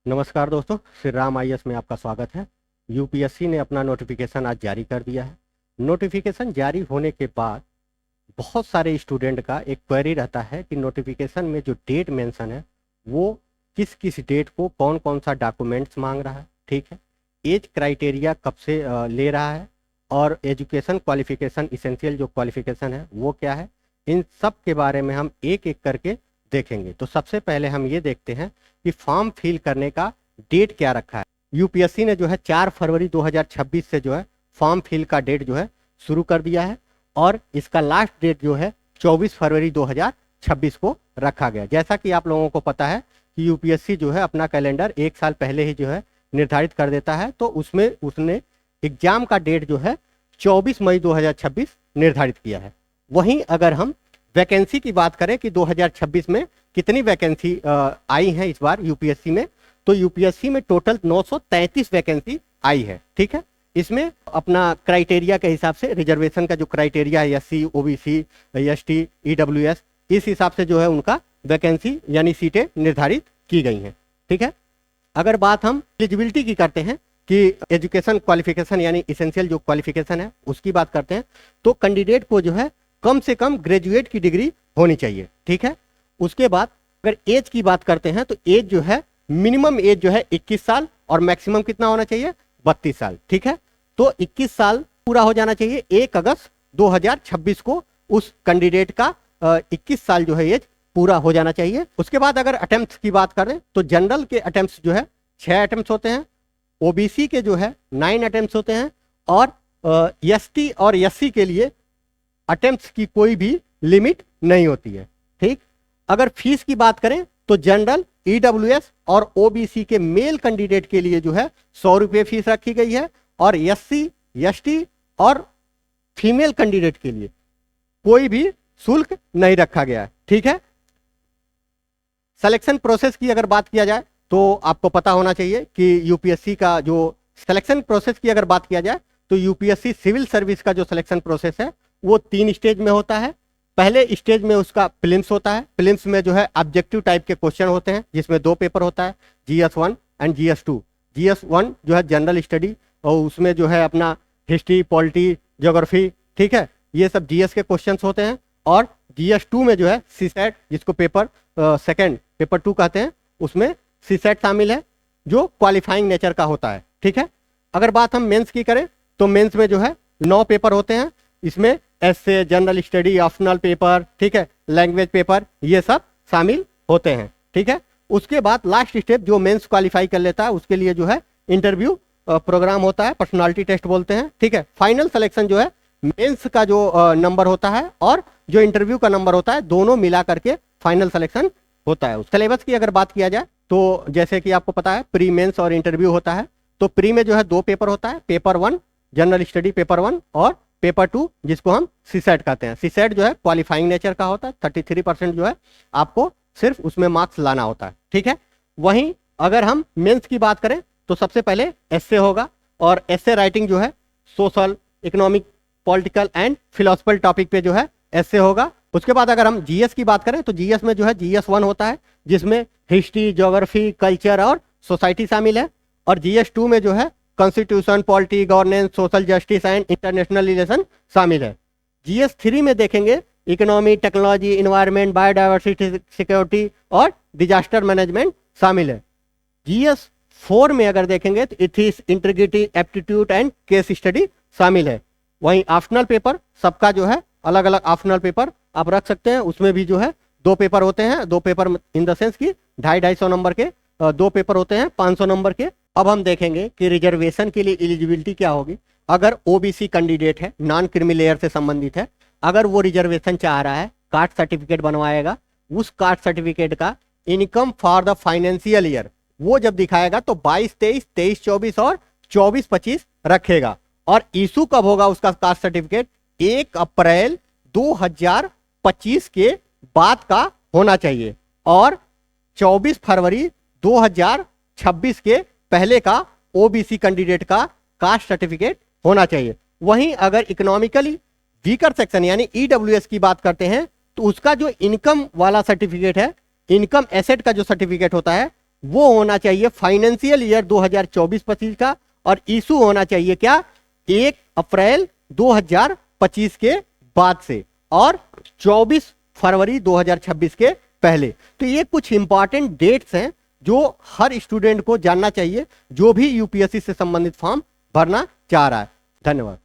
नमस्कार दोस्तों, श्री राम आईएएस में आपका स्वागत है। यूपीएससी ने अपना नोटिफिकेशन आज जारी कर दिया है। नोटिफिकेशन जारी होने के बाद बहुत सारे स्टूडेंट का एक क्वेरी रहता है कि नोटिफिकेशन में जो डेट मेंशन है वो किस किस डेट को कौन कौन सा डॉक्यूमेंट्स मांग रहा है, ठीक है, एज क्राइटेरिया कब से ले रहा है, और एजुकेशन क्वालिफिकेशन इसेंशियल जो क्वालिफिकेशन है वो क्या है। इन सब के बारे में हम एक एक करके देखेंगे। तो सबसे पहले हम ये देखते हैं कि फॉर्म फिल करने का डेट क्या रखा है। यूपीएससी ने जो है 4 फरवरी 2026 से जो है फॉर्म फिल का डेट जो है शुरू कर दिया है, और इसका लास्ट डेट जो है 24 फरवरी 2026 को रखा गया। जैसा कि आप लोगों को पता है कि यूपीएससी जो है अपना कैलेंडर एक साल पहले ही जो है निर्धारित कर देता है, तो उसमें उसने एग्जाम का डेट जो है 24 मई 2026 निर्धारित किया है। वहीं अगर हम वैकेंसी की बात करें कि 2026 में कितनी वैकेंसी आई है इस बार यूपीएससी में, तो यूपीएससी में टोटल 933 वैकेंसी आई है, ठीक है। इसमें अपना क्राइटेरिया के हिसाब से रिजर्वेशन का जो क्राइटेरिया है एससी, ओबीसी, एसटी, ईडब्ल्यूएस, इस हिसाब से जो है उनका वैकेंसी यानी सीटें निर्धारित की गई हैं, ठीक है। अगर बात हम एलिजिबिलिटी की करते हैं कि एजुकेशन क्वालिफिकेशन यानी इसेंशियल जो क्वालिफिकेशन है उसकी बात करते हैं, तो कैंडिडेट को जो है कम से कम ग्रेजुएट की डिग्री होनी चाहिए, ठीक है। उसके बाद अगर एज की बात करते हैं तो एज जो है मिनिमम एज जो है 21 साल और मैक्सिमम कितना होना चाहिए 32 साल, ठीक है। तो 21 साल पूरा हो जाना चाहिए 1 अगस्त 2026 को उस कैंडिडेट का 21 साल जो है एज पूरा हो जाना चाहिए। उसके बाद अगर अटेम्प्ट्स की बात करें तो जनरल के अटेम्प्ट्स जो है 6 अटेम्प्ट्स होते हैं, ओबीसी के जो है 9 अटेम्प्ट्स होते हैं, और एसटी और एससी के लिए अटेम्प्ट्स की कोई भी लिमिट नहीं होती है, ठीक। अगर फीस की बात करें तो जनरल, ईडब्ल्यूएस और ओबीसी के मेल कैंडिडेट के लिए जो है 100 रुपये फीस रखी गई है, और एससी, एसटी और फीमेल कैंडिडेट के लिए कोई भी शुल्क नहीं रखा गया है, ठीक है। सिलेक्शन प्रोसेस की अगर बात किया जाए तो आपको पता होना चाहिए कि यूपीएससी का जो सिलेक्शन प्रोसेस की अगर बात किया जाए तो यूपीएससी सिविल सर्विस का जो सिलेक्शन प्रोसेस है वो 3 स्टेज में होता है। पहले स्टेज में उसका प्रीलिम्स होता है। प्रीलिम्स में जो है ऑब्जेक्टिव टाइप के क्वेश्चन होते हैं जिसमें 2 पेपर होता है, GS1 एंड GS2। GS1 जो है जनरल स्टडी, और उसमें जो है अपना हिस्ट्री, पॉलिटी, ज्योग्राफी, ठीक है, ये सब जीएस के क्वेश्चंस होते हैं। और GS2 में जो है सीसेट, जिसको पेपर सेकेंड पेपर 2 कहते हैं, उसमें सीसेट शामिल है जो क्वालिफाइंग नेचर का होता है, ठीक है। अगर बात हम मेंस की करें तो मेंस में जो है 9 पेपर होते हैं। इसमें essay, general study, optional paper, ठीक है, लैंग्वेज पेपर, ये सब शामिल होते हैं, ठीक है। उसके बाद लास्ट स्टेप जो मेंस क्वालिफाई कर लेता है उसके लिए जो है इंटरव्यू प्रोग्राम होता है, पर्सनालिटी टेस्ट बोलते हैं, ठीक है। फाइनल सिलेक्शन जो है मेंस का जो नंबर होता है और जो इंटरव्यू का नंबर होता है, दोनों मिला करके फाइनल सिलेक्शन होता है। सिलेबस की अगर बात किया जाए तो जैसे कि आपको पता है प्री मेंस और इंटरव्यू होता है। तो प्री में जो है 2 पेपर होता है, पेपर 1 जनरल स्टडी पेपर 1 और पेपर 2 जिसको हम सीसेट कहते हैं। सीसेट जो है क्वालिफाइंग नेचर का होता है, 33% जो है आपको सिर्फ उसमें मार्क्स लाना होता है, ठीक है। वहीं अगर हम मेंस की बात करें तो सबसे पहले एस्से होगा, और एस्से राइटिंग जो है social, economic, political and philosophical topic पे जो है एस्से होगा। उसके बाद अगर हम जीएस की बात करें तो जीएस में जो है GS1 होता है जिसमें हिस्ट्री, ज्योग्राफी, कल्चर और सोसाइटी शामिल है, और GS2 में जो है constitution, polity, governance, social justice and international relation शामिल है। GS3 में देखेंगे economy, technology, environment, biodiversity, security और डिजास्टर मैनेजमेंट शामिल है। GS4 में अगर देखेंगे तो ethics, integrity, aptitude and case study शामिल है। वहीं ऑप्शनल पेपर सबका जो है अलग अलग ऑप्शनल पेपर आप रख सकते हैं। उसमें भी जो है 2 पेपर होते हैं, 2 पेपर इन द सेंस की 250-250 नंबर के 2 पेपर होते हैं 500 नंबर के। अब हम देखेंगे कि रिजर्वेशन के लिए एलिजिबिलिटी क्या होगी। अगर ओबीसी कैंडिडेट है, नॉन क्रीमी लेयर से संबंधित है, अगर वो रिजर्वेशन चाह रहा है, कास्ट सर्टिफिकेट बनवाएगा, उस कास्ट सर्टिफिकेट का income for the financial year वो जब दिखाएगा तो 22-23, 23-24 और 24-25 रखेगा। और इशू कब होगा उसका कास्ट सर्टिफिकेट? 1 अप्रैल 2025 के बाद का होना चाहिए, और 24 फरवरी 2026 के पहले का ओबीसी कैंडिडेट का कास्ट सर्टिफिकेट होना चाहिए। वहीं अगर इकोनॉमिकली वीकर सेक्शन यानी ईडब्ल्यूएस की बात करते हैं तो उसका जो इनकम वाला सर्टिफिकेट है, इनकम एसेट का जो सर्टिफिकेट होता है, वो होना चाहिए फाइनेंशियल ईयर 2024-25 का, और इशू होना चाहिए क्या 1 अप्रैल 2025 के बाद से और 24 फरवरी 2026 के पहले। तो ये कुछ इंपॉर्टेंट डेट्स हैं जो हर स्टूडेंट को जानना चाहिए जो भी यूपीएससी से संबंधित फॉर्म भरना चाह रहा है। धन्यवाद।